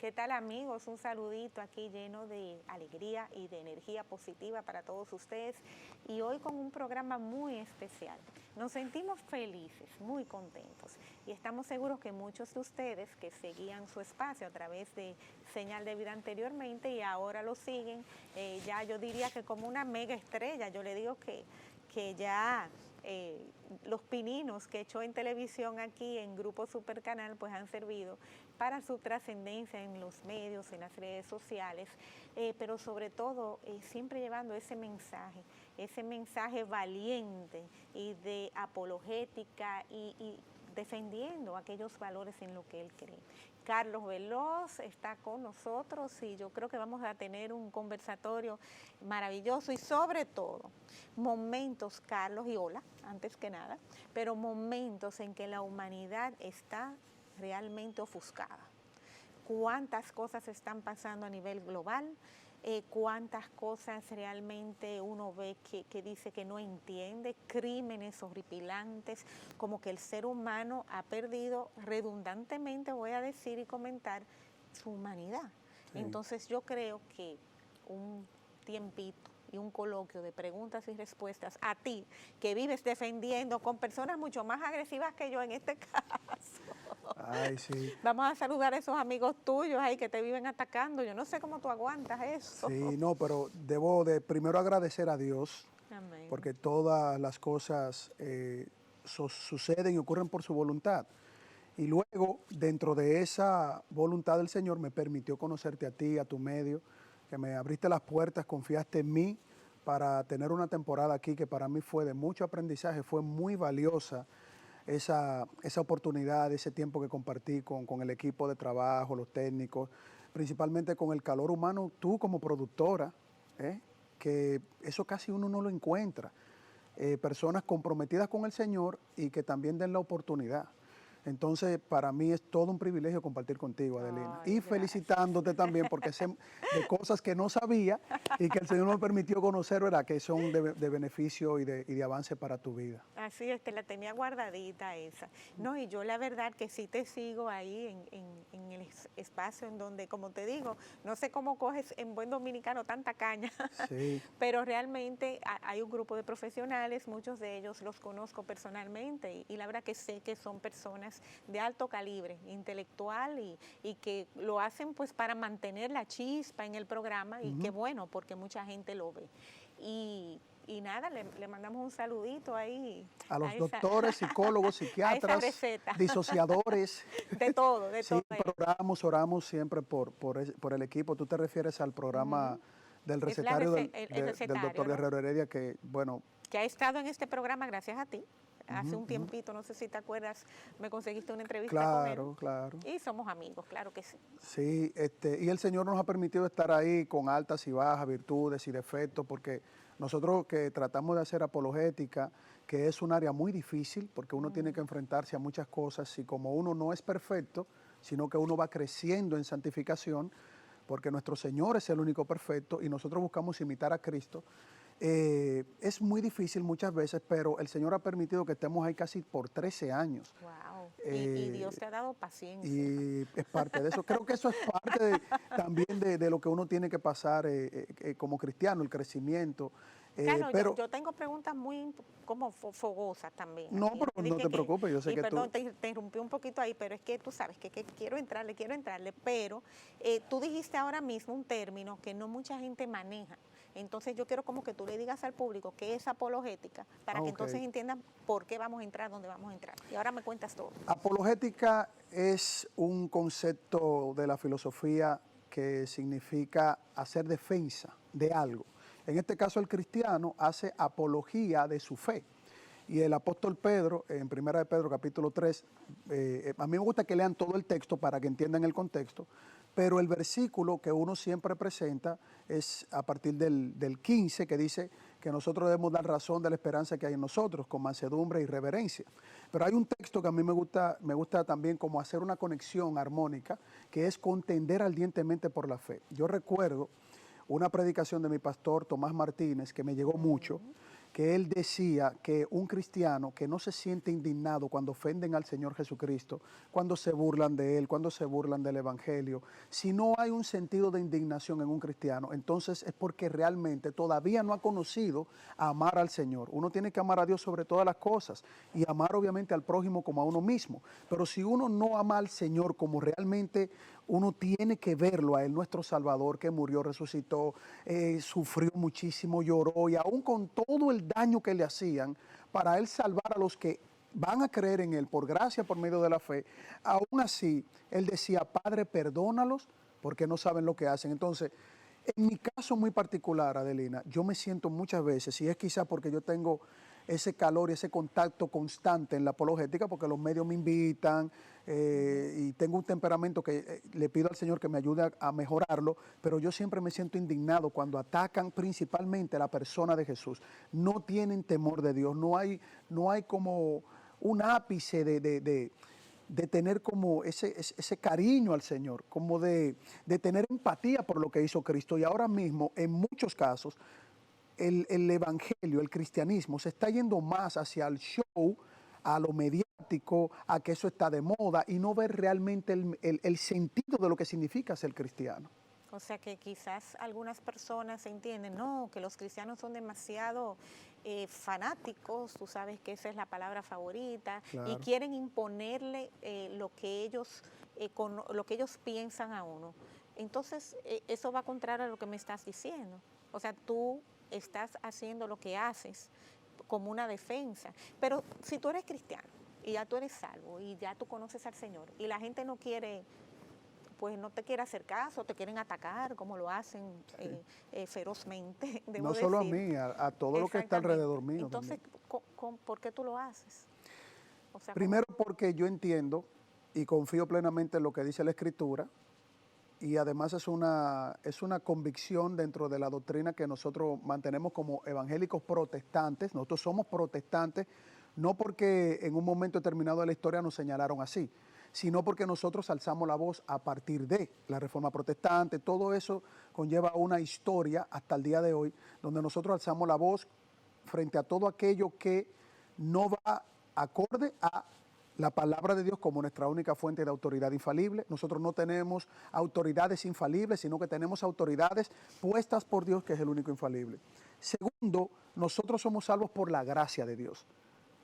¿Qué tal, amigos? Un saludito aquí lleno de alegría y de energía positiva para todos ustedes, y hoy con un programa muy especial. Nos sentimos felices, muy contentos, y estamos seguros que muchos de ustedes que seguían su espacio a través de Señal de Vida anteriormente y ahora lo siguen, ya yo diría que como una mega estrella. Yo le digo que ya los pininos que echó en televisión aquí en Grupo Supercanal pues han servido para su trascendencia en los medios, en las redes sociales, pero sobre todo siempre llevando ese mensaje valiente y de apologética y defendiendo aquellos valores en lo que él cree. Carlos Veloz está con nosotros y yo creo que vamos a tener un conversatorio maravilloso y sobre todo momentos, Carlos, y hola, antes que nada, pero momentos en que la humanidad está realmente ofuscada. Cuántas cosas están pasando a nivel global, cuántas cosas realmente uno ve que dice que no entiende, crímenes horripilantes, como que el ser humano ha perdido redundantemente, voy a decir y comentar, su humanidad. Sí. Entonces yo creo que un tiempito y un coloquio de preguntas y respuestas a ti, que vives defendiendo con personas mucho más agresivas que yo en este caso. Ay, sí. Vamos a saludar a esos amigos tuyos ahí que te viven atacando. Yo no sé cómo tú aguantas eso. Sí, no, pero debo de primero agradecer a Dios. Amén. Porque todas las cosas suceden y ocurren por su voluntad. Y luego, dentro de esa voluntad del Señor, me permitió conocerte a ti, a tu medio, que me abriste las puertas, confiaste en mí para tener una temporada aquí que para mí fue de mucho aprendizaje, fue muy valiosa esa oportunidad, ese tiempo que compartí con el equipo de trabajo, los técnicos, principalmente con el calor humano, tú como productora, que eso casi uno no lo encuentra. Personas comprometidas con el Señor y que también den la oportunidad. Entonces, para mí es todo un privilegio compartir contigo, Adelina. Ay, y felicitándote también porque sé de cosas que no sabía y que el Señor me permitió conocer, ¿verdad? Que son de beneficio y de avance para tu vida. Así es, te la tenía guardadita esa. No, y yo la verdad que sí te sigo ahí en el espacio en donde, como te digo, no sé cómo coges en buen dominicano tanta caña, sí. Pero realmente hay un grupo de profesionales, muchos de ellos los conozco personalmente y la verdad que sé que son personas de alto calibre intelectual y que lo hacen pues para mantener la chispa en el programa y qué bueno, porque mucha gente lo ve. Y nada, le mandamos un saludito ahí. A los doctores, psicólogos, psiquiatras, disociadores. De todo, de todo. Sí, oramos siempre por el equipo. Tú te refieres al programa del recetario del doctor Guerrero Heredia, que bueno. Que ha estado en este programa gracias a ti. Hace un tiempito, no sé si te acuerdas, me conseguiste una entrevista con él. Claro. Y somos amigos, claro que sí. Sí, y el Señor nos ha permitido estar ahí con altas y bajas, virtudes y defectos, porque nosotros que tratamos de hacer apologética, que es un área muy difícil, porque uno tiene que enfrentarse a muchas cosas, y como uno no es perfecto, sino que uno va creciendo en santificación, porque nuestro Señor es el único perfecto, y nosotros buscamos imitar a Cristo. Es muy difícil muchas veces, pero el Señor ha permitido que estemos ahí casi por 13 años. Wow. Y Dios te ha dado paciencia. Y es parte de eso. Creo que eso es parte también de lo que uno tiene que pasar como cristiano, el crecimiento. Claro, pero yo tengo preguntas muy como fogosas también. No, pero no te preocupes, yo sé que perdón, tú... te interrumpí un poquito ahí, pero es que tú sabes que quiero entrarle, pero tú dijiste ahora mismo un término que no mucha gente maneja. Entonces yo quiero como que tú le digas al público qué es apologética, para que entonces entiendan por qué vamos a entrar, dónde vamos a entrar. Y ahora me cuentas todo. Apologética es un concepto de la filosofía que significa hacer defensa de algo. En este caso el cristiano hace apología de su fe. Y el apóstol Pedro, en 1 de Pedro capítulo 3, a mí me gusta que lean todo el texto para que entiendan el contexto, pero el versículo que uno siempre presenta es a partir del 15, que dice que nosotros debemos dar razón de la esperanza que hay en nosotros, con mansedumbre y reverencia. Pero hay un texto que a mí me gusta también como hacer una conexión armónica, que es contender ardientemente por la fe. Yo recuerdo una predicación de mi pastor Tomás Martínez, que me llegó mucho, que él decía que un cristiano que no se siente indignado cuando ofenden al Señor Jesucristo, cuando se burlan de él, cuando se burlan del Evangelio, si no hay un sentido de indignación en un cristiano, entonces es porque realmente todavía no ha conocido amar al Señor. Uno tiene que amar a Dios sobre todas las cosas y amar obviamente al prójimo como a uno mismo, pero si uno no ama al Señor como realmente uno tiene que verlo a Él, nuestro Salvador, que murió, resucitó, sufrió muchísimo, lloró, y aún con todo el daño que le hacían, para Él salvar a los que van a creer en Él por gracia, por medio de la fe, aún así, Él decía, Padre, perdónalos, porque no saben lo que hacen. Entonces, en mi caso muy particular, Adelina, yo me siento muchas veces, y es quizá porque yo tengo ese calor y ese contacto constante en la apologética, porque los medios me invitan y tengo un temperamento que le pido al Señor que me ayude a mejorarlo, pero yo siempre me siento indignado cuando atacan principalmente a la persona de Jesús. No tienen temor de Dios, no hay como un ápice de tener como ese cariño al Señor, como de tener empatía por lo que hizo Cristo. Y ahora mismo, en muchos casos, el evangelio, el cristianismo, se está yendo más hacia el show, a lo mediático, a que eso está de moda y no ver realmente el sentido de lo que significa ser cristiano. O sea que quizás algunas personas entienden, no, que los cristianos son demasiado fanáticos, tú sabes que esa es la palabra favorita, Claro. Y quieren imponerle lo que ellos piensan a uno. Entonces, eso va contrario a lo que me estás diciendo. O sea, tú estás haciendo lo que haces como una defensa. Pero si tú eres cristiano y ya tú eres salvo y ya tú conoces al Señor y la gente no quiere, pues no te quiere hacer caso, te quieren atacar, como lo hacen ferozmente, debo no solo decir. a mí, a todo lo que está alrededor mío. Entonces, ¿por qué tú lo haces? O sea, primero porque yo entiendo y confío plenamente en lo que dice la Escritura, y además es una convicción dentro de la doctrina que nosotros mantenemos como evangélicos protestantes. Nosotros somos protestantes no porque en un momento determinado de la historia nos señalaron así, sino porque nosotros alzamos la voz a partir de la Reforma Protestante. Todo eso conlleva una historia hasta el día de hoy, donde nosotros alzamos la voz frente a todo aquello que no va acorde a la palabra de Dios como nuestra única fuente de autoridad infalible. Nosotros no tenemos autoridades infalibles, sino que tenemos autoridades puestas por Dios, que es el único infalible. Segundo, nosotros somos salvos por la gracia de Dios.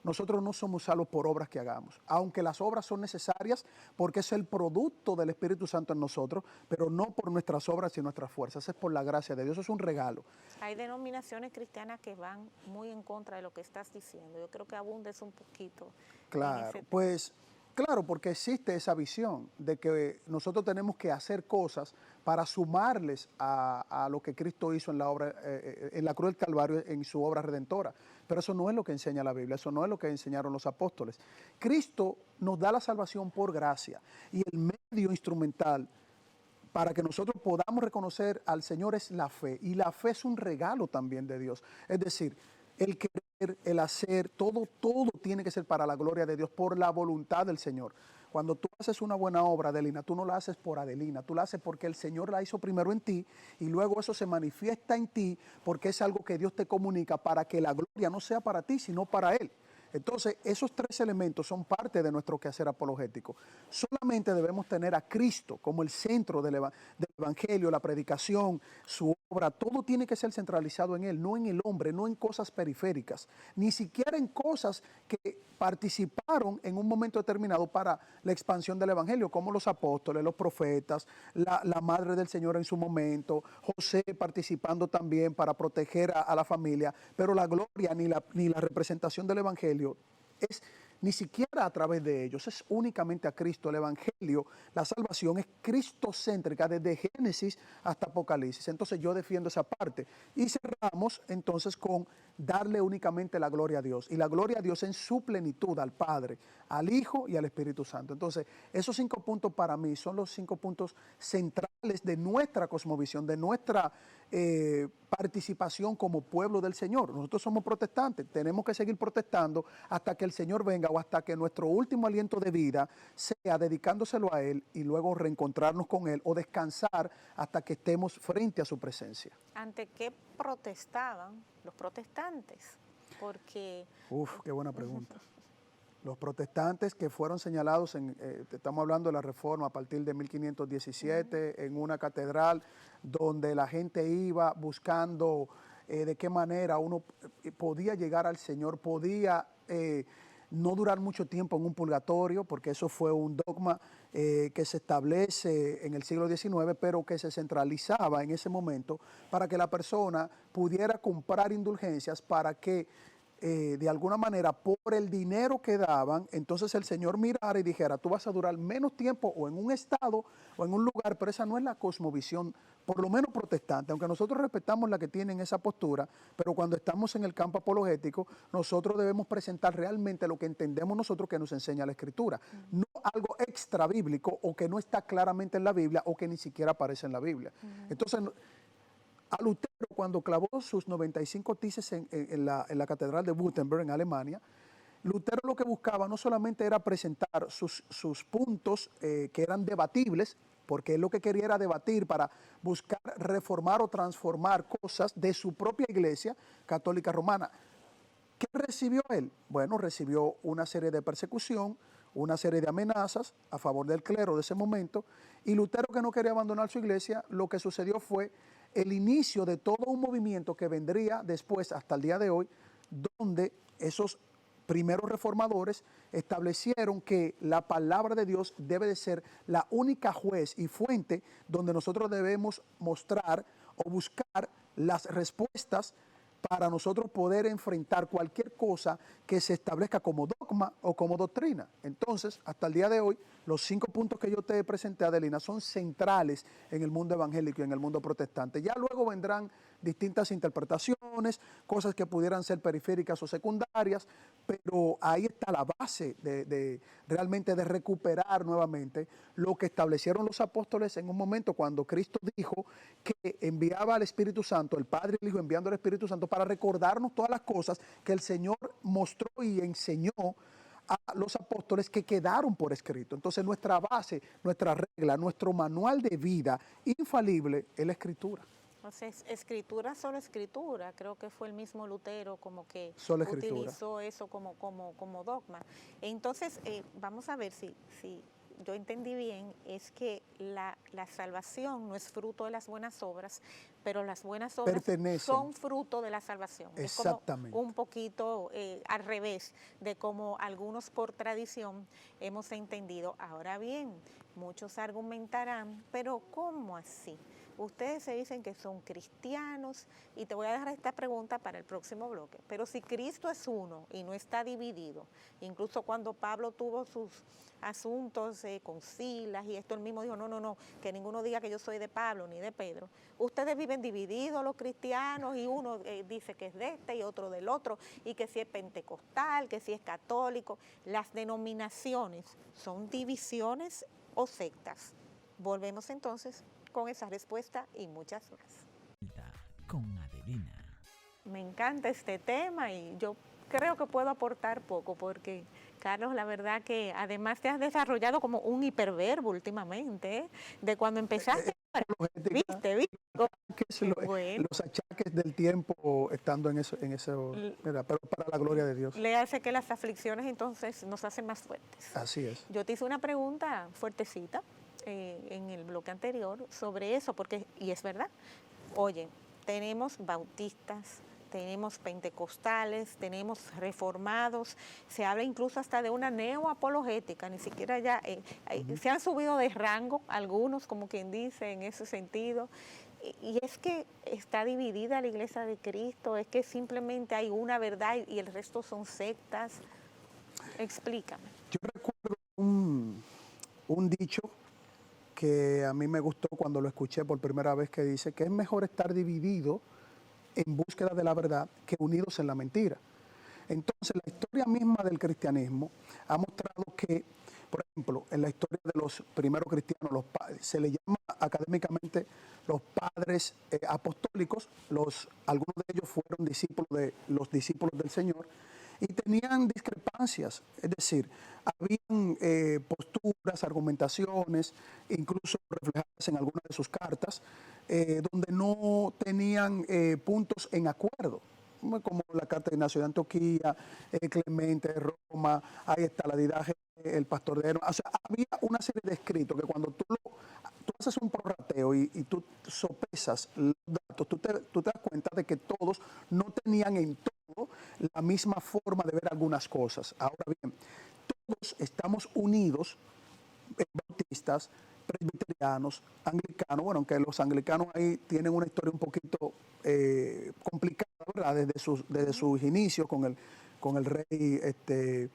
Nosotros no somos salvos por obras que hagamos, aunque las obras son necesarias porque es el producto del Espíritu Santo en nosotros, pero no por nuestras obras y nuestras fuerzas, es por la gracia de Dios, es un regalo. Hay denominaciones cristianas que van muy en contra de lo que estás diciendo. Yo creo que abundes un poquito. Claro, pues claro, porque existe esa visión de que nosotros tenemos que hacer cosas para sumarles a lo que Cristo hizo en la obra, en la cruz del Calvario, en su obra redentora. Pero eso no es lo que enseña la Biblia, eso no es lo que enseñaron los apóstoles. Cristo nos da la salvación por gracia y el medio instrumental para que nosotros podamos reconocer al Señor es la fe, y la fe es un regalo también de Dios. Es decir, el querer, el hacer, todo tiene que ser para la gloria de Dios, por la voluntad del Señor. Cuando tú haces una buena obra, Adelina, tú no la haces por Adelina, tú la haces porque el Señor la hizo primero en ti y luego eso se manifiesta en ti porque es algo que Dios te comunica para que la gloria no sea para ti, sino para Él. Entonces, esos tres elementos son parte de nuestro quehacer apologético. Solamente debemos tener a Cristo como el centro del Evangelio, la predicación, su obra. Todo tiene que ser centralizado en Él, no en el hombre, no en cosas periféricas, ni siquiera en cosas que participaron en un momento determinado para la expansión del Evangelio, como los apóstoles, los profetas, la madre del Señor en su momento, José participando también para proteger a la familia, pero la gloria ni la representación del Evangelio es ni siquiera a través de ellos, es únicamente a Cristo. El Evangelio, la salvación es cristocéntrica desde Génesis hasta Apocalipsis. Entonces yo defiendo esa parte. Y cerramos entonces con darle únicamente la gloria a Dios. Y la gloria a Dios en su plenitud, al Padre, al Hijo y al Espíritu Santo. Entonces esos 5 puntos para mí son los 5 puntos centrales de nuestra cosmovisión, de nuestra participación como pueblo del Señor. Nosotros somos protestantes, tenemos que seguir protestando hasta que el Señor venga o hasta que nuestro último aliento de vida sea dedicándoselo a Él y luego reencontrarnos con Él o descansar hasta que estemos frente a su presencia. ¿Ante qué protestaban los protestantes? Porque... Qué buena pregunta. Los protestantes que fueron señalados, estamos hablando de la Reforma a partir de 1517, en una catedral donde la gente iba buscando de qué manera uno podía llegar al Señor, podía no durar mucho tiempo en un purgatorio, porque eso fue un dogma que se establece en el siglo XIX, pero que se centralizaba en ese momento para que la persona pudiera comprar indulgencias para que de alguna manera, por el dinero que daban, entonces el Señor mirara y dijera, tú vas a durar menos tiempo o en un estado o en un lugar, pero esa no es la cosmovisión, por lo menos protestante, aunque nosotros respetamos la que tienen esa postura, pero cuando estamos en el campo apologético, nosotros debemos presentar realmente lo que entendemos nosotros que nos enseña la Escritura, no algo extra bíblico o que no está claramente en la Biblia o que ni siquiera aparece en la Biblia. Entonces, a Lutero, cuando clavó sus 95 tesis en la Catedral de Wittenberg, en Alemania, Lutero lo que buscaba no solamente era presentar sus puntos que eran debatibles, porque él lo que quería era debatir para buscar reformar o transformar cosas de su propia iglesia católica romana. ¿Qué recibió él? Bueno, recibió una serie de persecución, una serie de amenazas a favor del clero de ese momento, y Lutero, que no quería abandonar su iglesia, lo que sucedió fue el inicio de todo un movimiento que vendría después hasta el día de hoy, donde esos primeros reformadores establecieron que la palabra de Dios debe de ser la única juez y fuente donde nosotros debemos mostrar o buscar las respuestas para nosotros poder enfrentar cualquier cosa que se establezca como dogma o como doctrina. Entonces, hasta el día de hoy, los 5 puntos que yo te presenté, Adelina, son centrales en el mundo evangélico y en el mundo protestante. Ya luego vendrán distintas interpretaciones, cosas que pudieran ser periféricas o secundarias, pero ahí está la base realmente de recuperar nuevamente lo que establecieron los apóstoles en un momento cuando Cristo dijo que enviaba al Espíritu Santo, el Padre y el Hijo enviando al Espíritu Santo para recordarnos todas las cosas que el Señor mostró y enseñó a los apóstoles que quedaron por escrito. Entonces nuestra base, nuestra regla, nuestro manual de vida infalible es la Escritura. Entonces, escritura, solo escritura, creo que fue el mismo Lutero como que utilizó eso como dogma. Entonces, vamos a ver si yo entendí bien, es que la salvación no es fruto de las buenas obras, pero las buenas obras son fruto de la salvación. Exactamente. Es como un poquito al revés de como algunos por tradición hemos entendido. Ahora bien, muchos argumentarán, pero ¿cómo así? Ustedes se dicen que son cristianos y te voy a dejar esta pregunta para el próximo bloque. Pero si Cristo es uno y no está dividido, incluso cuando Pablo tuvo sus asuntos con Silas y esto, él mismo dijo, no, que ninguno diga que yo soy de Pablo ni de Pedro. Ustedes viven divididos los cristianos y uno dice que es de este y otro del otro y que si es pentecostal, que si es católico. Las denominaciones son divisiones o sectas. Volvemos entonces con esa respuesta y muchas más. Con Adelina. Me encanta este tema y yo creo que puedo aportar poco porque, Carlos, la verdad que además te has desarrollado como un hiperverbo últimamente, ¿eh? De cuando empezaste. ¿Viste? Bueno. Los achaques del tiempo estando en eso, pero para la gloria de Dios. Le hace que las aflicciones entonces nos hacen más fuertes. Así es. Yo te hice una pregunta fuertecita en el bloque anterior sobre eso, porque, y es verdad, oye, tenemos bautistas, tenemos pentecostales, tenemos reformados, se habla incluso hasta de una neoapologética, ni siquiera ya, se han subido de rango algunos, como quien dice, en ese sentido, y es que está dividida la Iglesia de Cristo, es que simplemente hay una verdad y el resto son sectas. Explícame. Yo recuerdo un dicho que a mí me gustó cuando lo escuché por primera vez, que dice que es mejor estar dividido en búsqueda de la verdad que unidos en la mentira. Entonces, la historia misma del cristianismo ha mostrado que, por ejemplo, en la historia de los primeros cristianos, se le llama académicamente los padres apostólicos, algunos de ellos fueron discípulos de los discípulos del Señor, y tenían discrepancias, es decir, habían posturas, argumentaciones, incluso reflejadas en algunas de sus cartas, donde no tenían puntos en acuerdo. como la Carta de Ignacio de Antioquía, Clemente de Roma, ahí está la Didache, el Pastor de Eno. O sea, había una serie de escritos que cuando tú haces un prorrateo y tú sopesas los datos, tú te das cuenta de que todos no tenían en todo la misma forma de ver algunas cosas. Ahora bien, todos estamos unidos, bautistas, presbiterianos, anglicanos, bueno, aunque los anglicanos ahí tienen una historia un poquito complicada, ¿verdad? Desde sus inicios con el rey de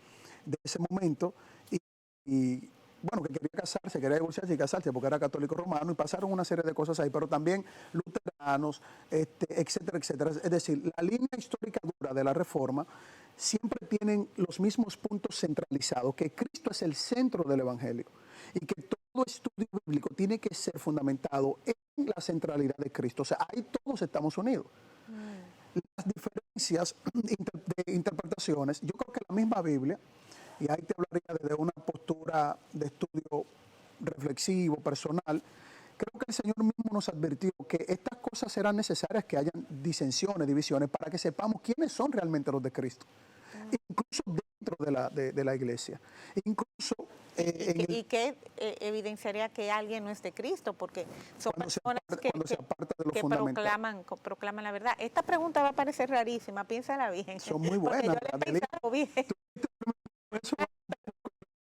ese momento, y bueno, que quería casarse, quería divorciarse y casarse porque era católico romano, y pasaron una serie de cosas ahí, pero también luteranos, etcétera, etcétera. Es decir, la línea histórica dura de la Reforma siempre tienen los mismos puntos centralizados, que Cristo es el centro del Evangelio y que todo estudio bíblico tiene que ser fundamentado en la centralidad de Cristo. O sea, ahí todos estamos unidos. Las diferencias de interpretaciones, yo creo que la misma Biblia, y ahí te hablaría desde una postura de estudio reflexivo, personal, creo que el Señor mismo nos advirtió que estas cosas serán necesarias, que hayan disensiones, divisiones, para que sepamos quiénes son realmente los de Cristo, incluso dentro de la iglesia. Incluso ¿Y qué evidenciaría que alguien no es de Cristo? Porque son personas que proclaman la verdad. Esta pregunta va a parecer rarísima, piénsala bien. Son muy buenas.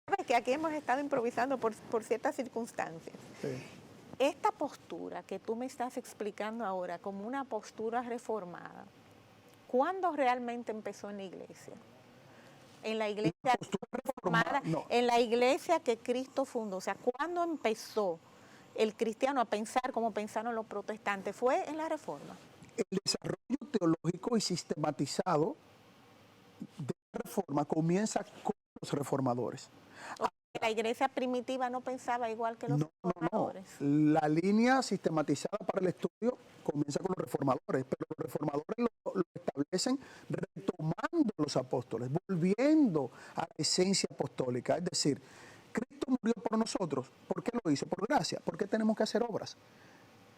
Sabes que aquí hemos estado improvisando por ciertas circunstancias. Sí. Esta postura que tú me estás explicando ahora como una postura reformada, ¿cuándo realmente empezó en la iglesia? En la iglesia reformada, no. En la iglesia que Cristo fundó. O sea, ¿cuándo empezó el cristiano a pensar como pensaron los protestantes? ¿Fue en la Reforma? El desarrollo teológico y sistematizado de la Reforma comienza con los reformadores. La iglesia primitiva no pensaba igual que los reformadores. No. La línea sistematizada para el estudio comienza con los reformadores, pero los reformadores lo establecen retomando los apóstoles, volviendo a la esencia apostólica. Es decir, Cristo murió por nosotros. ¿Por qué lo hizo? Por gracia. ¿Por qué tenemos que hacer obras?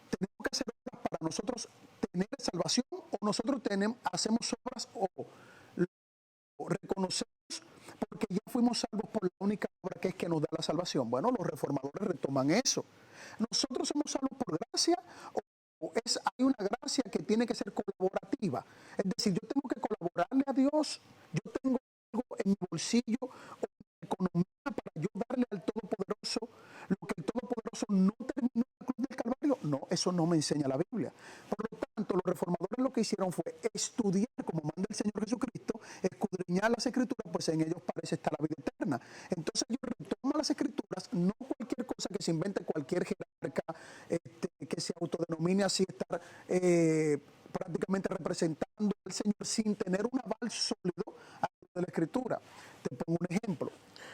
¿Tenemos que hacer obras para nosotros tener salvación, o nosotros hacemos obras o reconocemos porque ya fuimos salvos por la única obra que es que nos da la salvación? Bueno, los reformadores retoman eso. ¿Nosotros somos salvos por gracia o hay una gracia que tiene que ser colaborativa? Es decir, yo tengo que colaborarle a Dios, yo tengo algo en mi bolsillo o en mi economía para yo darle al Todopoderoso lo que el Todopoderoso no terminó en la cruz del Calvario. No, eso no me enseña la Biblia. Por lo tanto, los reformadores lo que hicieron fue estudiar como manda el Señor Jesucristo, escudriñar las Escrituras, pues en ellos parece estar la vida eterna. Entonces ellos retoman las Escrituras, no cualquier cosa que se invente cualquier jerarca que se autodenomine así, estar prácticamente representando al Señor sin tener un aval sólido de la Escritura. Te pongo un ejemplo.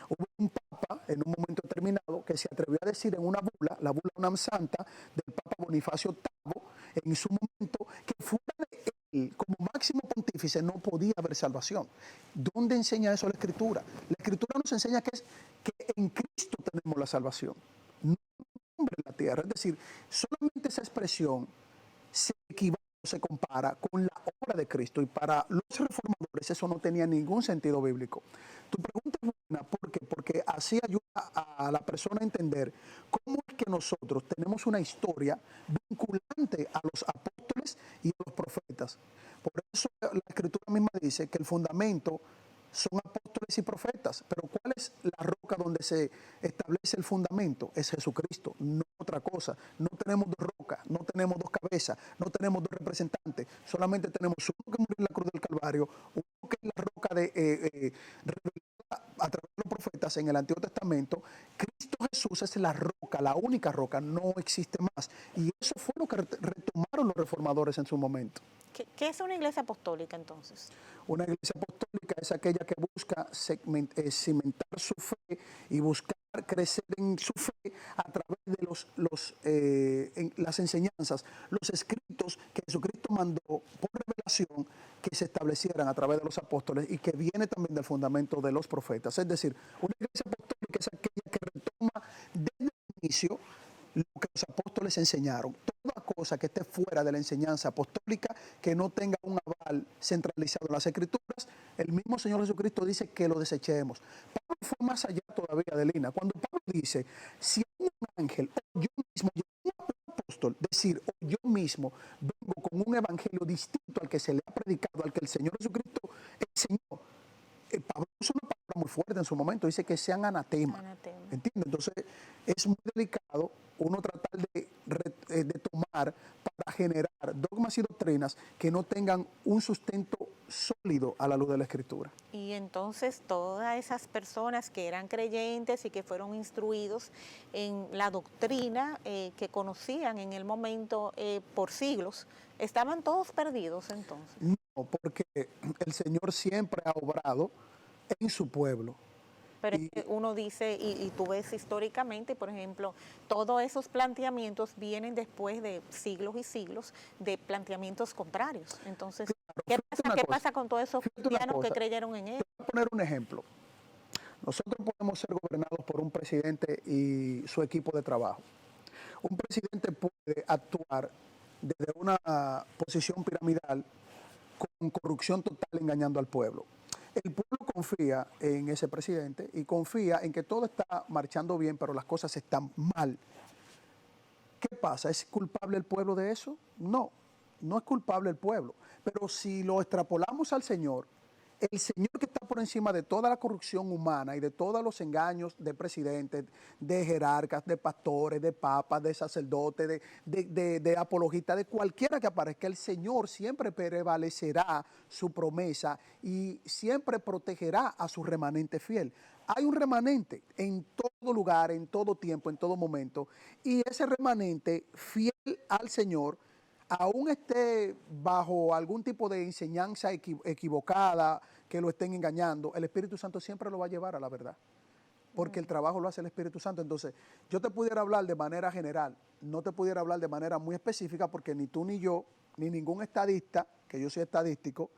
Hubo un papa en un momento determinado que se atrevió a decir en una bula, la bula Unam Santa del Papa Bonifacio VIII, en su momento, que fuera de él como máximo pontífice no podía haber salvación. ¿Dónde enseña eso la Escritura? La Escritura nos enseña que en Cristo tenemos la salvación, no en hombre en la tierra. Es decir, solamente esa expresión se equivale, se compara con la obra de Cristo, y para los reformadores eso no tenía ningún sentido bíblico. Tu pregunta es buena, ¿por qué? Porque así ayuda a la persona a entender cómo es que nosotros tenemos una historia vinculante a los apóstoles y a los profetas. Por eso la Escritura misma dice que el fundamento son apóstoles y profetas, pero ¿cuál es la roca donde se establece el fundamento? Es Jesucristo, no otra cosa. No tenemos dos rocas, no tenemos dos cabezas, no tenemos dos representantes, solamente tenemos uno que murió en la cruz del Calvario, uno que es la roca revelada a través de los profetas en el Antiguo Testamento. Cristo Jesús es la roca, la única roca, no existe más. Y eso fue lo que retomaron los reformadores en su momento. ¿Qué es una iglesia apostólica entonces? Una iglesia apostólica es aquella que busca cimentar su fe y buscar crecer en su fe a través de las enseñanzas, los escritos que Jesucristo mandó por revelación que se establecieran a través de los apóstoles y que viene también del fundamento de los profetas. Es decir, una iglesia apostólica es aquella que retoma desde el inicio lo que los apóstoles enseñaron. Toda cosa que esté fuera de la enseñanza apostólica, que no tenga un aval total, centralizado en las Escrituras, el mismo Señor Jesucristo dice que lo desechemos. Pablo fue más allá todavía, Adelina, cuando Pablo dice, si un ángel o yo mismo, yo un apóstol, decir, o yo mismo vengo con un evangelio distinto al que se le ha predicado, al que el Señor Jesucristo enseñó, Pablo usa una palabra muy fuerte en su momento, dice que sean anatema. ¿Entiendes? Entonces es muy delicado uno tratar de tomar para generar dogmas y doctrinas que no tengan un sustento sólido a la luz de la Escritura. Y entonces todas esas personas que eran creyentes y que fueron instruidos en la doctrina que conocían en el momento por siglos, estaban todos perdidos entonces. No, porque el Señor siempre ha obrado en su pueblo. Pero uno dice, y tú ves históricamente, por ejemplo, todos esos planteamientos vienen después de siglos y siglos de planteamientos contrarios. Entonces, claro, ¿qué pasa con todos esos cristianos que creyeron en él? Voy a poner un ejemplo. Nosotros podemos ser gobernados por un presidente y su equipo de trabajo. Un presidente puede actuar desde una posición piramidal con corrupción total engañando al pueblo. El pueblo confía en ese presidente y confía en que todo está marchando bien, pero las cosas están mal. ¿Qué pasa? ¿Es culpable el pueblo de eso? No, no es culpable el pueblo. Pero si lo extrapolamos al Señor, el Señor que está por encima de toda la corrupción humana y de todos los engaños de presidentes, de jerarcas, de pastores, de papas, de sacerdotes, de apologistas, de cualquiera que aparezca, el Señor siempre prevalecerá su promesa y siempre protegerá a su remanente fiel. Hay un remanente en todo lugar, en todo tiempo, en todo momento, y ese remanente fiel al Señor, aún esté bajo algún tipo de enseñanza equivocada, que lo estén engañando, el Espíritu Santo siempre lo va a llevar a la verdad, porque el trabajo lo hace el Espíritu Santo. Entonces, yo te pudiera hablar de manera general, no te pudiera hablar de manera muy específica, porque ni tú ni yo, ni ningún estadista, que yo soy estadístico,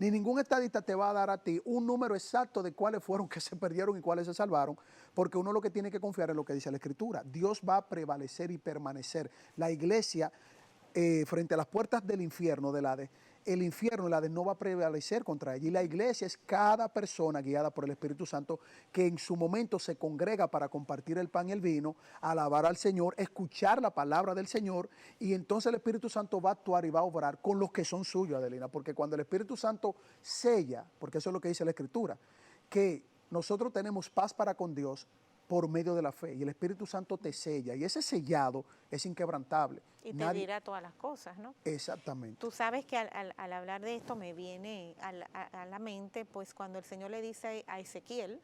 ni ningún estadista te va a dar a ti un número exacto de cuáles fueron que se perdieron y cuáles se salvaron, porque uno lo que tiene que confiar en lo que dice la Escritura. Dios va a prevalecer y permanecer. La iglesia, frente a las puertas del infierno, del Hades, el infierno, el Hades, no va a prevalecer contra ella. Y la iglesia es cada persona guiada por el Espíritu Santo que en su momento se congrega para compartir el pan y el vino, alabar al Señor, escuchar la palabra del Señor, y entonces el Espíritu Santo va a actuar y va a obrar con los que son suyos, Adelina, porque cuando el Espíritu Santo sella, porque eso es lo que dice la Escritura, que nosotros tenemos paz para con Dios por medio de la fe, y el Espíritu Santo te sella, y ese sellado es inquebrantable. Y te dirá todas las cosas, ¿no? Exactamente. Tú sabes que al hablar de esto me viene a la mente, pues cuando el Señor le dice a Ezequiel,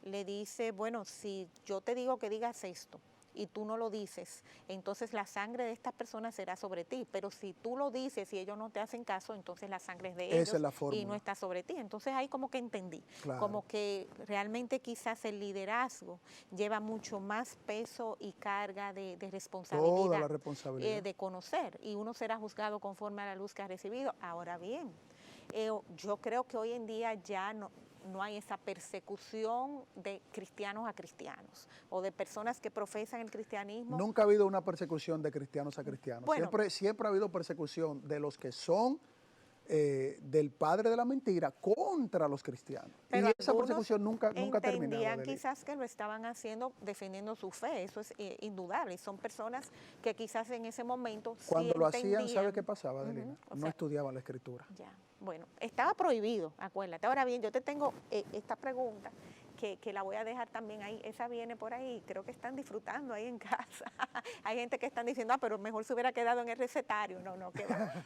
le dice, bueno, si yo te digo que digas esto, y tú no lo dices, entonces la sangre de estas personas será sobre ti, pero si tú lo dices y ellos no te hacen caso, entonces la sangre es de ellos. Esa es la fórmula. Y no está sobre ti. Entonces ahí como que entendí, claro, como que realmente quizás el liderazgo lleva mucho más peso y carga de responsabilidad. Toda la responsabilidad. De conocer, y uno será juzgado conforme a la luz que ha recibido. Ahora bien, yo creo que hoy en día ya no hay esa persecución de cristianos a cristianos o de personas que profesan el cristianismo. Nunca ha habido una persecución de cristianos a cristianos. Bueno, siempre ha habido persecución de los que son del padre de la mentira contra los cristianos. Pero y esa persecución nunca terminaba. Entendían quizás que lo estaban haciendo defendiendo su fe, eso es indudable. Son personas que quizás en ese momento cuando lo hacían, ¿sabe qué pasaba, Adelina? No estudiaban la Escritura. Ya, bueno, estaba prohibido, acuérdate. Ahora bien, yo te tengo esta pregunta que la voy a dejar también ahí, esa viene por ahí, creo que están disfrutando ahí en casa. Hay gente que están diciendo, pero mejor se hubiera quedado en el recetario. No,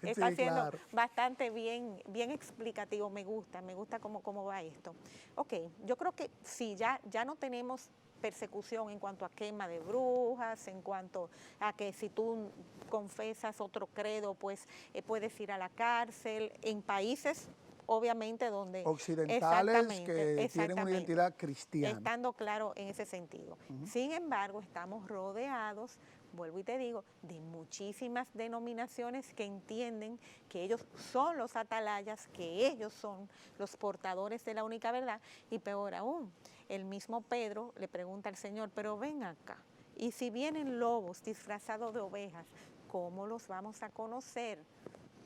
está siendo bastante bien explicativo, me gusta cómo va esto. Ok, yo creo que sí, ya no tenemos persecución en cuanto a quema de brujas, en cuanto a que si tú confesas otro credo, pues puedes ir a la cárcel, en países obviamente donde occidentales que tienen una identidad cristiana. Estando claro en ese sentido. Sin embargo, estamos rodeados, vuelvo y te digo, de muchísimas denominaciones que entienden que ellos son los atalayas, que ellos son los portadores de la única verdad, y peor aún, el mismo Pedro le pregunta al Señor, pero ven acá, y si vienen lobos disfrazados de ovejas, ¿cómo los vamos a conocer?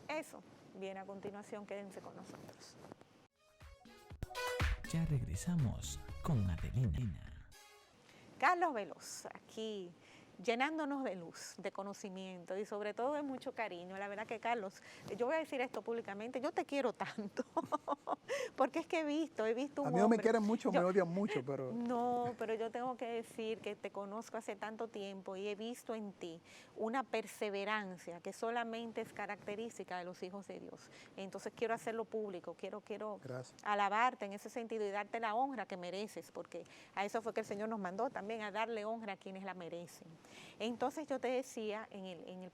Eso viene a continuación. Quédense con nosotros. Ya regresamos con Adelina. Carlos Veloz, aquí llenándonos de luz, de conocimiento y sobre todo de mucho cariño. La verdad que, Carlos, yo voy a decir esto públicamente, yo te quiero tanto, porque es que he visto un hombre. A mí no me quieren mucho, me odian mucho, pero... No, pero yo tengo que decir que te conozco hace tanto tiempo y he visto en ti una perseverancia que solamente es característica de los hijos de Dios. Entonces quiero hacerlo público, quiero alabarte en ese sentido y darte la honra que mereces, porque a eso fue que el Señor nos mandó también, a darle honra a quienes la merecen. Entonces yo te decía en el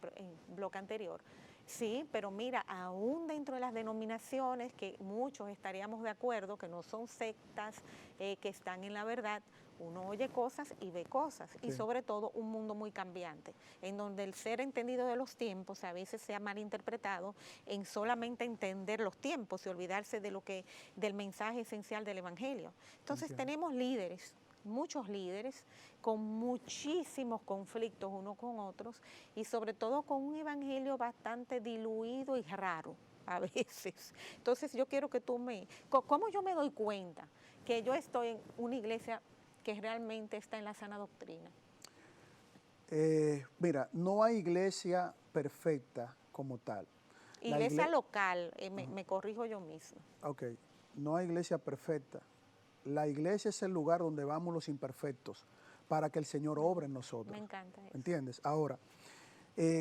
bloque anterior, sí, pero mira, aún dentro de las denominaciones que muchos estaríamos de acuerdo, que no son sectas, que están en la verdad, uno oye cosas y ve cosas, sí. Y sobre todo un mundo muy cambiante, en donde el ser entendido de los tiempos a veces se ha malinterpretado en solamente entender los tiempos y olvidarse del mensaje esencial del Evangelio. Entonces tenemos líderes, muchos líderes, con muchísimos conflictos unos con otros y sobre todo con un evangelio bastante diluido y raro a veces. Entonces yo quiero que ¿cómo yo me doy cuenta que yo estoy en una iglesia que realmente está en la sana doctrina? Mira, no hay iglesia perfecta como tal. Iglesia local, me corrijo yo mismo. Ok, no hay iglesia perfecta. La iglesia es el lugar donde vamos los imperfectos para que el Señor obre en nosotros. Me encanta eso. ¿Entiendes? Ahora,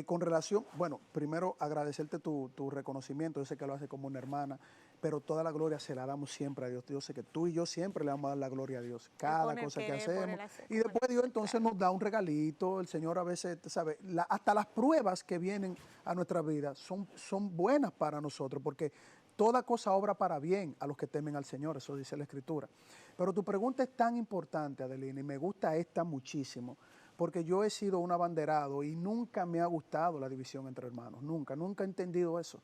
con relación, bueno, primero agradecerte tu reconocimiento, yo sé que lo hace como una hermana, pero toda la gloria se la damos siempre a Dios. Yo sé que tú y yo siempre le vamos a dar la gloria a Dios, cada cosa que hacemos. Y después Dios entonces nos da un regalito, el Señor a veces, ¿sabe? Hasta las pruebas que vienen a nuestra vida son buenas para nosotros, porque toda cosa obra para bien a los que temen al Señor, eso dice la Escritura. Pero tu pregunta es tan importante, Adelina, y me gusta esta muchísimo, porque yo he sido un abanderado y nunca me ha gustado la división entre hermanos, nunca he entendido eso.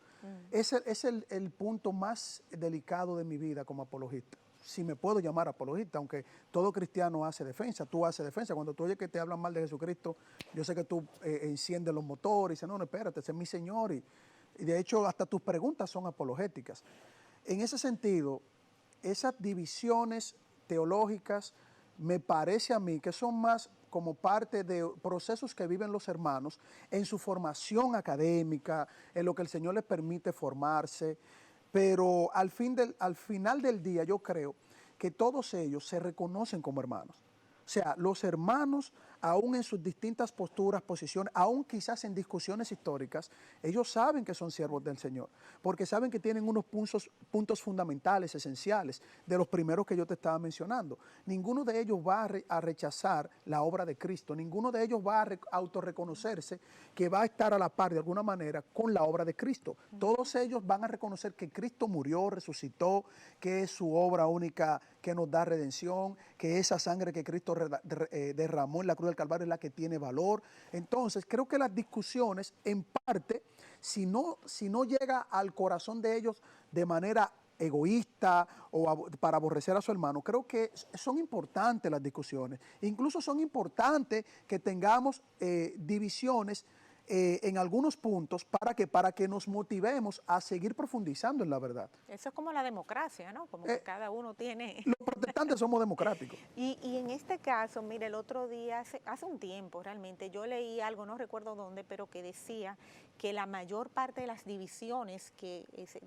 Es el punto más delicado de mi vida como apologista, si me puedo llamar apologista, aunque todo cristiano hace defensa, tú haces defensa. Cuando tú oyes que te hablan mal de Jesucristo, yo sé que tú enciendes los motores y dices, no, espérate, ese es mi Señor, y de hecho hasta tus preguntas son apologéticas. En ese sentido, esas divisiones teológicas me parece a mí que son más como parte de procesos que viven los hermanos en su formación académica, en lo que el Señor les permite formarse, pero al final del día yo creo que todos ellos se reconocen como hermanos. O sea, los hermanos, aún en sus distintas posturas, posiciones, aún quizás en discusiones históricas, ellos saben que son siervos del Señor, porque saben que tienen unos puntos fundamentales, esenciales, de los primeros que yo te estaba mencionando. Ninguno de ellos va a rechazar la obra de Cristo, ninguno de ellos va a autorreconocerse que va a estar a la par de alguna manera con la obra de Cristo. Todos ellos van a reconocer que Cristo murió, resucitó, que es su obra única que nos da redención, que esa sangre que Cristo derramó en la cruz del Calvario es la que tiene valor. Entonces, creo que las discusiones, en parte, si no llega al corazón de ellos de manera egoísta o para aborrecer a su hermano, creo que son importantes las discusiones. Incluso son importantes que tengamos divisiones en algunos puntos para que nos motivemos a seguir profundizando en la verdad. Eso es como la democracia, ¿no? Como que cada uno tiene... Los protestantes somos democráticos. Y en este caso, mire, el otro día, hace un tiempo realmente, yo leí algo, no recuerdo dónde, pero que decía que la mayor parte de las divisiones que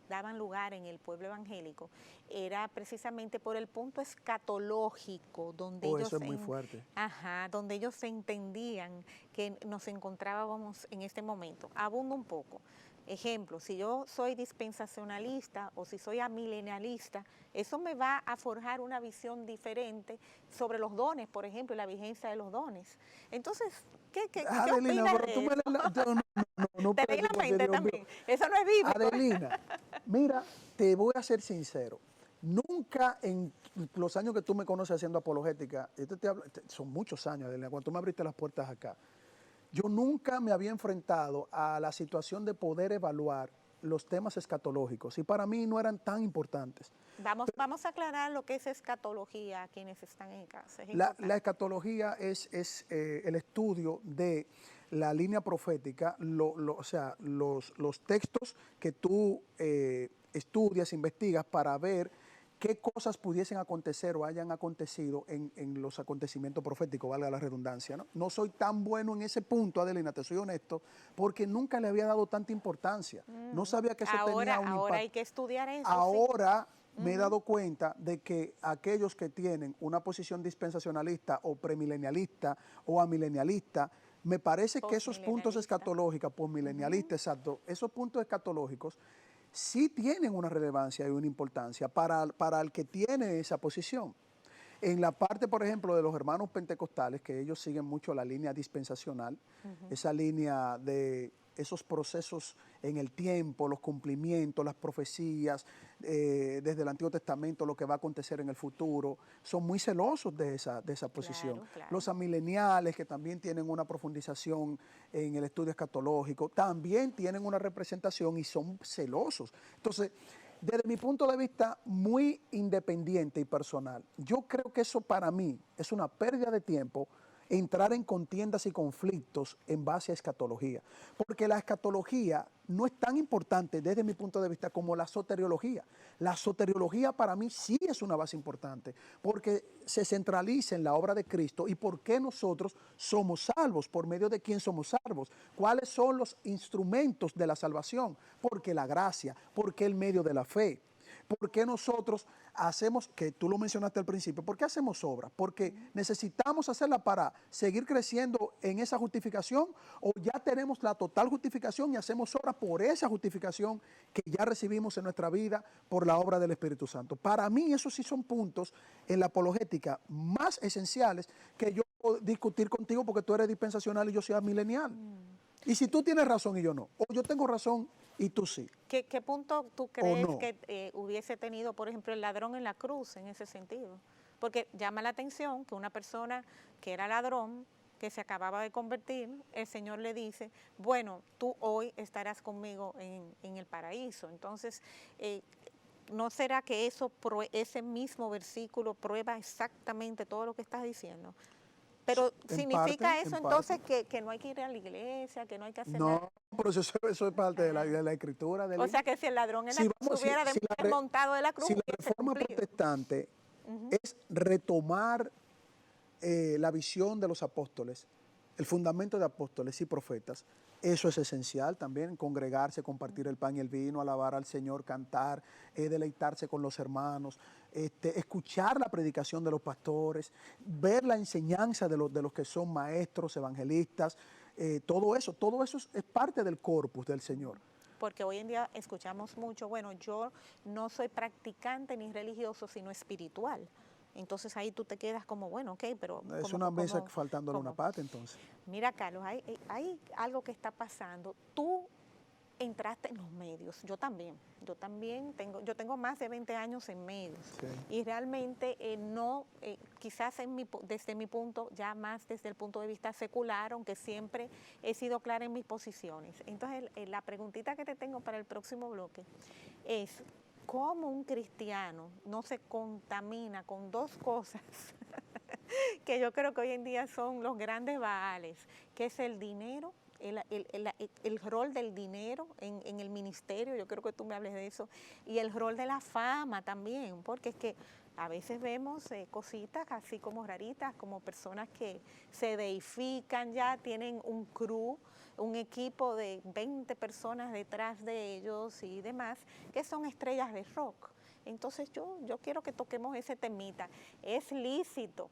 daban lugar en el pueblo evangélico era precisamente por el punto escatológico, donde ellos... Eso es muy fuerte. Donde ellos se entendían que nos encontrábamos en este momento. Abundo un poco. Ejemplo, si yo soy dispensacionalista o si soy amilenialista, eso me va a forjar una visión diferente sobre los dones, por ejemplo, y la vigencia de los dones. Entonces, ¿qué Adelina, opinas de eso? No te leí la mente también. Eso no es bíblico. Adelina, mira, te voy a ser sincero. Nunca en los años que tú me conoces haciendo apologética, son muchos años, Adelina, cuando tú me abriste las puertas acá, yo nunca me había enfrentado a la situación de poder evaluar los temas escatológicos y para mí no eran tan importantes. Vamos a aclarar lo que es escatología a quienes están en casa. La escatología es el estudio de la línea profética, o sea, los textos que tú estudias, investigas para ver qué cosas pudiesen acontecer o hayan acontecido en los acontecimientos proféticos, valga la redundancia, ¿no? No soy tan bueno en ese punto, Adelina, te soy honesto, porque nunca le había dado tanta importancia. No sabía que eso tenía un impacto. Ahora hay que estudiar eso. Ahora me he dado cuenta de que aquellos que tienen una posición dispensacionalista o premilenialista o amilenialista, me parece que esos puntos escatológicos, postmilenialistas, exacto, esos puntos escatológicos sí tienen una relevancia y una importancia para el que tiene esa posición. En la parte, por ejemplo, de los hermanos pentecostales, que ellos siguen mucho la línea dispensacional, esa línea de esos procesos en el tiempo, los cumplimientos, las profecías, desde el Antiguo Testamento, lo que va a acontecer en el futuro, son muy celosos de esa posición. Claro. Los amileniales, que también tienen una profundización en el estudio escatológico, también tienen una representación y son celosos. Entonces, desde mi punto de vista muy independiente y personal, yo creo que eso para mí es una pérdida de tiempo entrar en contiendas y conflictos en base a escatología, porque la escatología no es tan importante desde mi punto de vista como la soteriología. La soteriología para mí sí es una base importante, porque se centraliza en la obra de Cristo y por qué nosotros somos salvos, por medio de quién somos salvos, cuáles son los instrumentos de la salvación, porque la gracia, porque el medio de la fe. ¿Por qué nosotros hacemos, que tú lo mencionaste al principio, por qué hacemos obras? Porque necesitamos hacerla para seguir creciendo en esa justificación o ya tenemos la total justificación y hacemos obras por esa justificación que ya recibimos en nuestra vida por la obra del Espíritu Santo. Para mí esos sí son puntos en la apologética más esenciales que yo puedo discutir contigo porque tú eres dispensacional y yo soy milenial. Y si tú tienes razón y yo no, o yo tengo razón y tú sí. ¿Qué punto tú crees que hubiese tenido, por ejemplo, el ladrón en la cruz en ese sentido? Porque llama la atención que una persona que era ladrón, que se acababa de convertir, el Señor le dice, bueno, tú hoy estarás conmigo en el paraíso. Entonces, ¿no será que ese mismo versículo prueba exactamente todo lo que estás diciendo? Pero ¿significa eso entonces que no hay que ir a la iglesia, que no hay que hacer nada? No, pero eso es parte de la escritura. O sea que si el ladrón estuviera desmontado de la cruz, si la reforma protestante es retomar la visión de los apóstoles, el fundamento de apóstoles y profetas, eso es esencial también, congregarse, compartir el pan y el vino, alabar al Señor, cantar, deleitarse con los hermanos, escuchar la predicación de los pastores, ver la enseñanza de los que son maestros, evangelistas, todo eso es parte del corpus del Señor. Porque hoy en día escuchamos mucho, bueno, yo no soy practicante ni religioso, sino espiritual. Entonces ahí tú te quedas como, bueno, ok, pero... Es una mesa faltándole una pata, entonces. Mira, Carlos, hay algo que está pasando. Tú entraste en los medios, yo también tengo más de 20 años en medios. Sí. Y realmente quizás desde mi punto, ya más desde el punto de vista secular, aunque siempre he sido clara en mis posiciones. Entonces, la preguntita que te tengo para el próximo bloque es... ¿Cómo un cristiano no se contamina con dos cosas que yo creo que hoy en día son los grandes baales, que es el dinero, el rol del dinero en el ministerio, yo creo que tú me hables de eso, y el rol de la fama también, porque es que a veces vemos cositas así como raritas, como personas que se deifican ya, tienen un crew, un equipo de 20 personas detrás de ellos y demás, que son estrellas de rock. Entonces yo quiero que toquemos ese temita. Es lícito.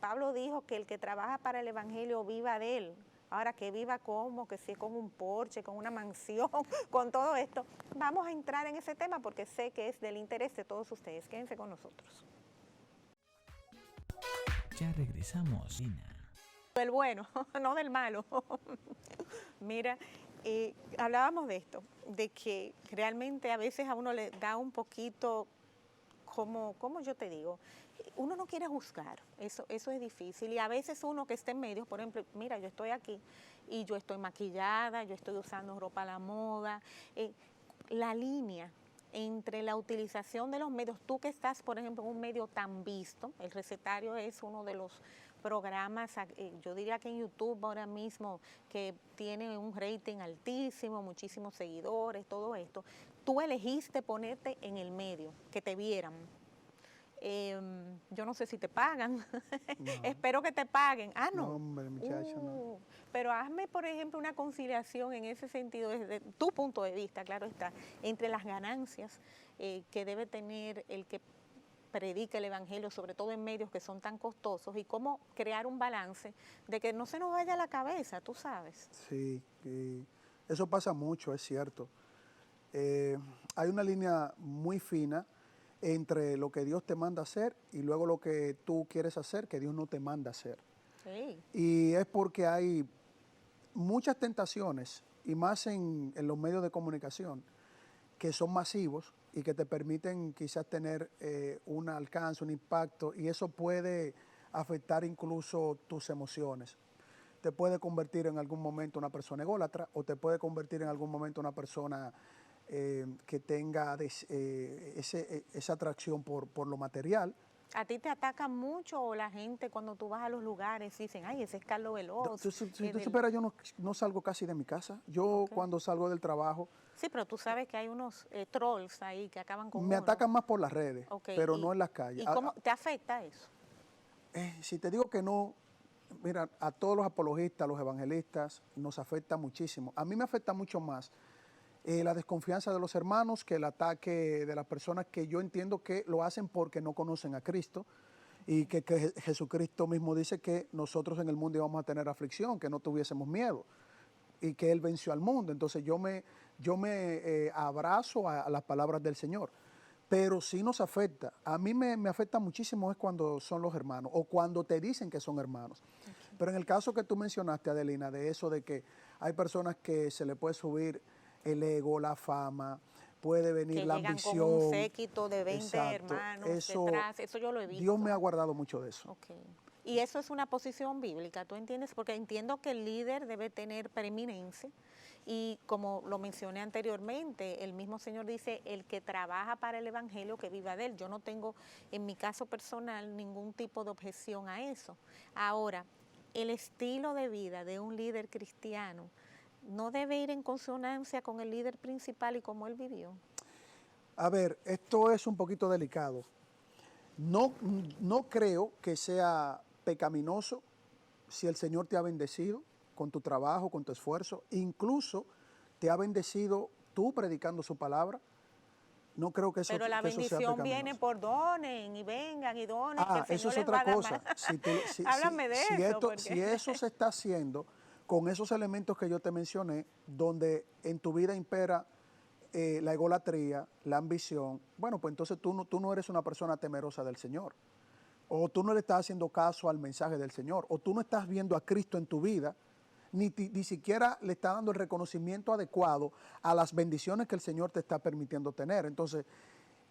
Pablo dijo que el que trabaja para el evangelio viva de él. Ahora, que viva como, que si es con un Porsche, con una mansión, con todo esto. Vamos a entrar en ese tema porque sé que es del interés de todos ustedes. Quédense con nosotros. Ya regresamos, Lina. Del bueno, no del malo. Mira, hablábamos de esto, de que realmente a veces a uno le da un poquito, como yo te digo, uno no quiere juzgar, eso es difícil. Y a veces uno que esté en medios, por ejemplo, mira, yo estoy aquí y yo estoy maquillada, yo estoy usando ropa a la moda, la línea entre la utilización de los medios, tú que estás, por ejemplo, en un medio tan visto, el recetario es uno de los programas, yo diría que en YouTube ahora mismo, que tiene un rating altísimo, muchísimos seguidores, todo esto, tú elegiste ponerte en el medio, que te vieran. Yo no sé si te pagan, no. Espero que te paguen. Ah, no. No, hombre, muchacho, no. Pero hazme, por ejemplo, una conciliación en ese sentido, desde tu punto de vista, claro está, entre las ganancias que debe tener el que predica el Evangelio, sobre todo en medios que son tan costosos, y cómo crear un balance de que no se nos vaya la cabeza, tú sabes. Sí, eso pasa mucho, es cierto. Hay una línea muy fina entre lo que Dios te manda hacer y luego lo que tú quieres hacer que Dios no te manda hacer. Sí. Y es porque hay muchas tentaciones, y más en los medios de comunicación, que son masivos y que te permiten quizás tener un alcance, un impacto, y eso puede afectar incluso tus emociones. Te puede convertir en algún momento en una persona ególatra, o te puede convertir en algún momento en una persona que tenga esa atracción por lo material. ¿A ti te ataca mucho o la gente cuando tú vas a los lugares dicen, ay, ese es Carlos Veloz? Tú supieras, yo no salgo casi de mi casa. Yo cuando salgo del trabajo... Sí, pero tú sabes que hay unos trolls ahí que acaban con Me atacan más por las redes, pero no en las calles. ¿Y cómo te afecta eso? Si te digo que no, mira, a todos los apologistas, a los evangelistas, nos afecta muchísimo. A mí me afecta mucho más la desconfianza de los hermanos que el ataque de las personas que yo entiendo que lo hacen porque no conocen a Cristo, y que Jesucristo mismo dice que nosotros en el mundo íbamos a tener aflicción, que no tuviésemos miedo, y que Él venció al mundo. Entonces yo me abrazo a las palabras del Señor. Pero sí nos afecta. A mí me afecta muchísimo es cuando son los hermanos o cuando te dicen que son hermanos. Okay. Pero en el caso que tú mencionaste, Adelina, de eso de que hay personas que se le puede subir el ego, la fama, puede venir que la ambición. Con un séquito de 20 hermanos detrás, eso yo lo he visto. Dios me ha guardado mucho de eso. Okay. Y eso es una posición bíblica, ¿tú entiendes? Porque entiendo que el líder debe tener preeminencia. Y como lo mencioné anteriormente, el mismo Señor dice, el que trabaja para el Evangelio, que viva de él. Yo no tengo, en mi caso personal, ningún tipo de objeción a eso. Ahora, el estilo de vida de un líder cristiano no debe ir en consonancia con el líder principal y cómo él vivió. A ver, esto es un poquito delicado. No creo que sea pecaminoso si el Señor te ha bendecido con tu trabajo, con tu esfuerzo, incluso te ha bendecido tú predicando su palabra. No creo que eso sea pecaminoso. Pero la bendición viene por donen y vengan y donen. Que el Señor eso es otra cosa. Háblame de eso. Si eso se está haciendo con esos elementos que yo te mencioné, donde en tu vida impera la egolatría, la ambición, bueno, pues entonces tú no eres una persona temerosa del Señor. O tú no le estás haciendo caso al mensaje del Señor. O tú no estás viendo a Cristo en tu vida, ni siquiera le está dando el reconocimiento adecuado a las bendiciones que el Señor te está permitiendo tener. Entonces,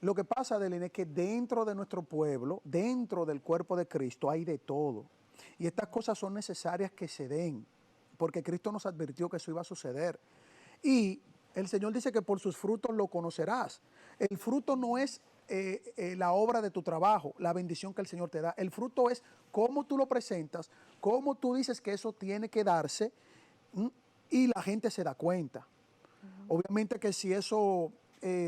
lo que pasa, Adelina, es que dentro de nuestro pueblo, dentro del cuerpo de Cristo, hay de todo. Y estas cosas son necesarias que se den, porque Cristo nos advirtió que eso iba a suceder. Y el Señor dice que por sus frutos lo conocerás. El fruto no es la obra de tu trabajo, la bendición que el Señor te da. El fruto es cómo tú lo presentas, cómo tú dices que eso tiene que darse, y la gente se da cuenta. Obviamente que si eso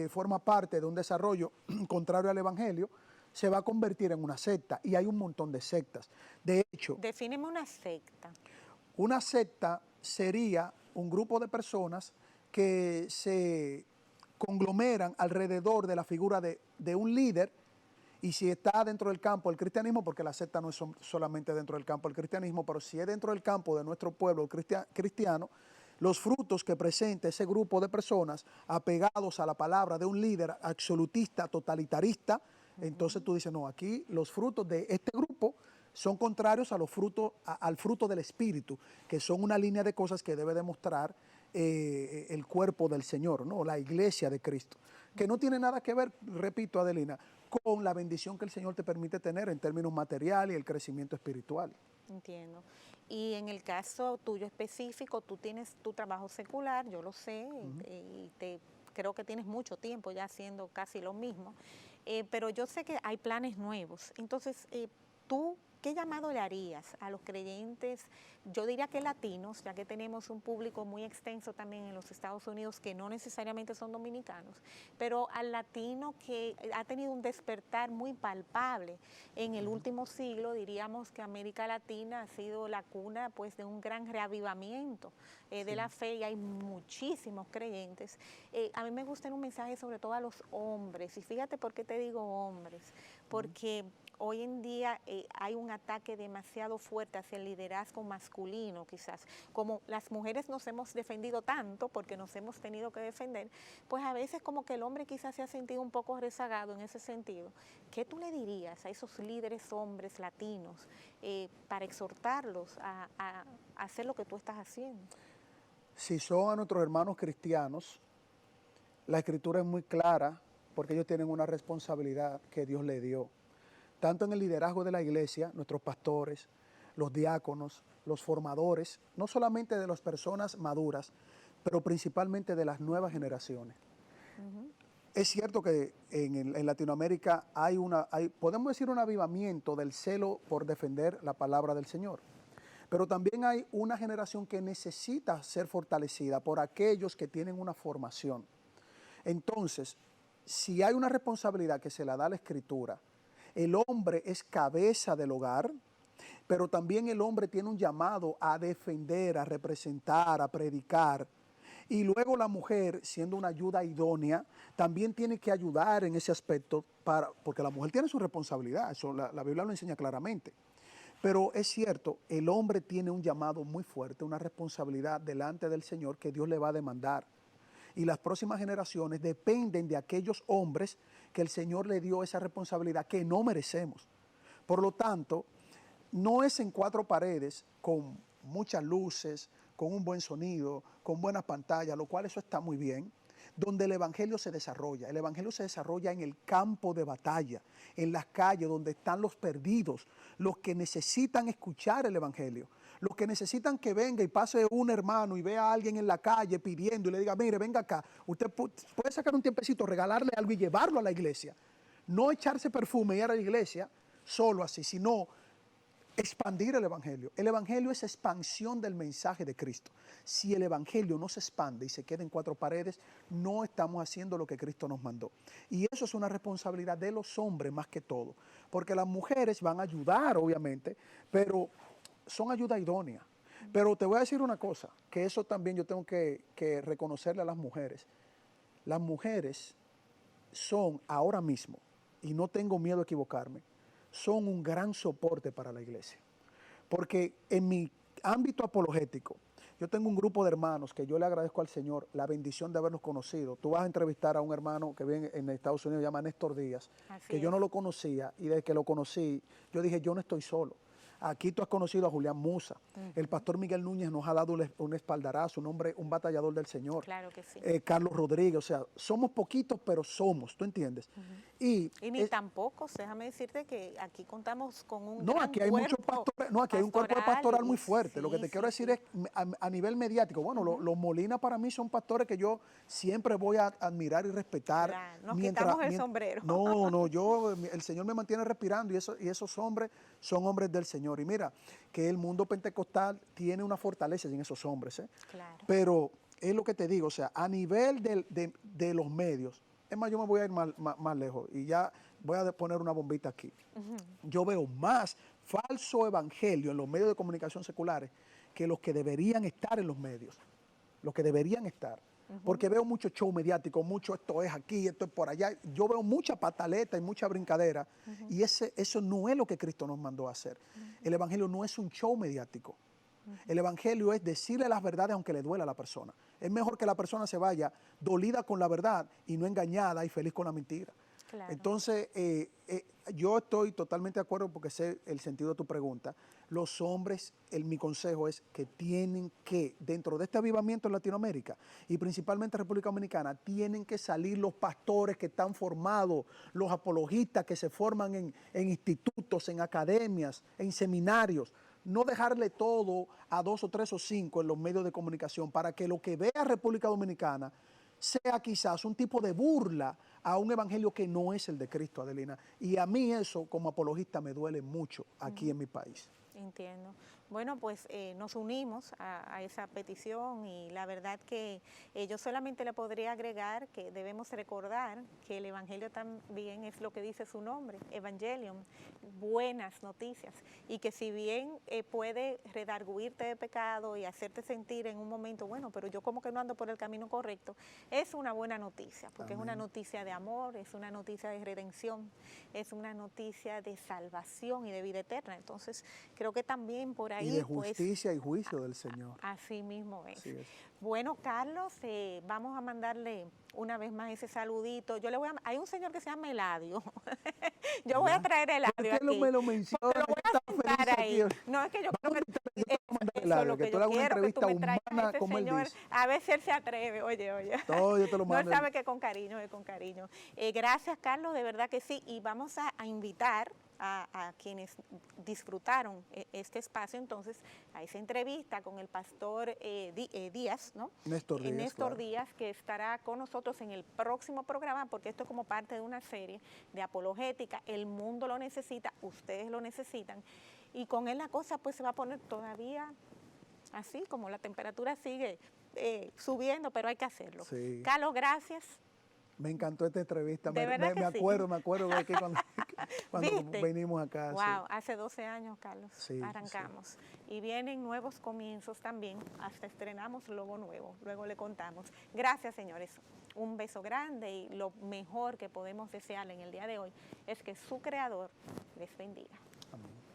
forma parte de un desarrollo contrario al Evangelio, se va a convertir en una secta, y hay un montón de sectas. De hecho... Defíneme una secta. Una secta sería un grupo de personas que se conglomeran alrededor de la figura de un líder, y si está dentro del campo del cristianismo, porque la secta no es solamente dentro del campo del cristianismo, pero si es dentro del campo de nuestro pueblo cristiano, los frutos que presenta ese grupo de personas apegados a la palabra de un líder absolutista, totalitarista, entonces tú dices, no, aquí los frutos de este grupo son contrarios a los frutos, al fruto del Espíritu, que son una línea de cosas que debe demostrar el cuerpo del Señor, ¿no? La iglesia de Cristo, que no tiene nada que ver, repito, Adelina, con la bendición que el Señor te permite tener en términos materiales y el crecimiento espiritual. Entiendo. Y en el caso tuyo específico, tú tienes tu trabajo secular, yo lo sé, creo que tienes mucho tiempo ya haciendo casi lo mismo, pero yo sé que hay planes nuevos. Entonces, tú, ¿qué llamado le harías a los creyentes, yo diría que latinos, ya que tenemos un público muy extenso también en los Estados Unidos que no necesariamente son dominicanos, pero al latino que ha tenido un despertar muy palpable en el último siglo? Diríamos que América Latina ha sido la cuna pues de un gran reavivamiento de la fe, y hay muchísimos creyentes. A mí me gusta un mensaje sobre todo a los hombres, y fíjate por qué te digo hombres, porque hoy en día hay un ataque demasiado fuerte hacia el liderazgo masculino, quizás. Como las mujeres nos hemos defendido tanto, porque nos hemos tenido que defender, pues a veces como que el hombre quizás se ha sentido un poco rezagado en ese sentido. ¿Qué tú le dirías a esos líderes hombres latinos para exhortarlos a hacer lo que tú estás haciendo? Si son a nuestros hermanos cristianos, la Escritura es muy clara, porque ellos tienen una responsabilidad que Dios les dio. Tanto en el liderazgo de la iglesia, nuestros pastores, los diáconos, los formadores, no solamente de las personas maduras, pero principalmente de las nuevas generaciones. Es cierto que en Latinoamérica podemos decir, un avivamiento del celo por defender la palabra del Señor. Pero también hay una generación que necesita ser fortalecida por aquellos que tienen una formación. Entonces, si hay una responsabilidad que se la da la Escritura, el hombre es cabeza del hogar, pero también el hombre tiene un llamado a defender, a representar, a predicar. Y luego la mujer, siendo una ayuda idónea, también tiene que ayudar en ese aspecto, porque la mujer tiene su responsabilidad, eso la Biblia lo enseña claramente. Pero es cierto, el hombre tiene un llamado muy fuerte, una responsabilidad delante del Señor que Dios le va a demandar. Y las próximas generaciones dependen de aquellos hombres que el Señor le dio esa responsabilidad que no merecemos. Por lo tanto, no es en cuatro paredes con muchas luces, con un buen sonido, con buenas pantallas, lo cual eso está muy bien, donde el evangelio se desarrolla. El evangelio se desarrolla en el campo de batalla, en las calles donde están los perdidos, los que necesitan escuchar el evangelio, los que necesitan que venga y pase un hermano y vea a alguien en la calle pidiendo y le diga, mire, venga acá, usted puede sacar un tiempecito, regalarle algo y llevarlo a la iglesia. No echarse perfume y ir a la iglesia solo así, sino expandir el evangelio. El evangelio es expansión del mensaje de Cristo. Si el evangelio no se expande y se queda en cuatro paredes, no estamos haciendo lo que Cristo nos mandó. Y eso es una responsabilidad de los hombres más que todo, porque las mujeres van a ayudar, obviamente, pero son ayuda idónea. Pero te voy a decir una cosa, que eso también yo tengo que reconocerle a las mujeres. Las mujeres son ahora mismo, y no tengo miedo a equivocarme, son un gran soporte para la iglesia. Porque en mi ámbito apologético, yo tengo un grupo de hermanos que yo le agradezco al Señor la bendición de haberlos conocido. Tú vas a entrevistar a un hermano que vive en Estados Unidos, se llama Néstor Díaz, que yo no lo conocía, y desde que lo conocí, yo dije, yo no estoy solo. Aquí tú has conocido a Julián Musa. El pastor Miguel Núñez nos ha dado un espaldarazo, un hombre, un batallador del Señor. Claro que sí. Carlos Rodríguez, o sea, somos poquitos, pero somos, ¿tú entiendes? Y ni tampoco, déjame decirte que aquí contamos con un No, aquí hay muchos pastores, no, aquí hay un cuerpo pastoral muy fuerte. Sí, lo que te quiero decir es, a nivel mediático, bueno, los Molina para mí son pastores que yo siempre voy a admirar y respetar. Claro, nos quitamos el sombrero. No, el Señor me mantiene respirando y esos hombres son hombres del Señor. Y mira, que el mundo pentecostal tiene una fortaleza en esos hombres, ¿eh? Claro. Pero es lo que te digo, o sea, a nivel de los medios, es más, yo me voy a ir más lejos y ya voy a poner una bombita aquí. Yo veo más falso evangelio en los medios de comunicación seculares que los que deberían estar en los medios, los que deberían estar. Porque veo mucho show mediático, mucho esto es aquí, esto es por allá. Yo veo mucha pataleta y mucha brincadera y eso no es lo que Cristo nos mandó a hacer. El evangelio no es un show mediático. El evangelio es decirle las verdades aunque le duela a la persona. Es mejor que la persona se vaya dolida con la verdad y no engañada y feliz con la mentira. Claro. Entonces, yo estoy totalmente de acuerdo porque sé el sentido de tu pregunta. Los hombres, mi consejo es que tienen que, dentro de este avivamiento en Latinoamérica y principalmente en República Dominicana, tienen que salir los pastores que están formados, los apologistas que se forman en institutos, en academias, en seminarios. No dejarle todo a 2 o 3 o 5 en los medios de comunicación para que lo que vea República Dominicana sea quizás un tipo de burla a un evangelio que no es el de Cristo, Adelina. Y a mí eso, como apologista, me duele mucho aquí en mi país. Entiendo. Bueno, pues nos unimos a esa petición y la verdad que yo solamente le podría agregar que debemos recordar que el Evangelio también es lo que dice su nombre, Evangelium, buenas noticias, y que si bien puede redarguirte de pecado y hacerte sentir en un momento, bueno, pero yo como que no ando por el camino correcto, es una buena noticia, porque Amén. Es una noticia de amor, es una noticia de redención, es una noticia de salvación y de vida eterna. Entonces, creo que también por ahí, y de justicia y juicio del Señor. Así mismo es. Así es. Bueno, Carlos, vamos a mandarle una vez más ese saludito. Yo le voy a, hay un señor que se llama Eladio. Yo voy a traer Eladio aquí. ¿Por qué me lo menciona? Lo voy a sentar ahí. No, es que yo creo que eso es lo que yo quiero, que tú me traigas a ese señor, a ver si él se atreve. Oye. No, yo te lo mando. No, él sabe que con cariño, es con cariño. Gracias, Carlos, de verdad que sí. Y vamos a invitar a quienes disfrutaron este espacio, entonces, a esa entrevista con el pastor Díaz, ¿no? Néstor Díaz, Néstor Díaz, que estará con nosotros en el próximo programa, porque esto es como parte de una serie de apologética. El mundo lo necesita, ustedes lo necesitan, y con él la cosa pues se va a poner todavía así, como la temperatura sigue subiendo, pero hay que hacerlo. Sí. Carlos, gracias. Me encantó esta entrevista. Me acuerdo de aquí cuando venimos acá. Wow, sí. Hace 12 años, Carlos, sí, arrancamos. Sí. Y vienen nuevos comienzos también, hasta estrenamos logo nuevo, luego le contamos. Gracias, señores. Un beso grande y lo mejor que podemos desearle en el día de hoy es que su Creador les bendiga. Amén.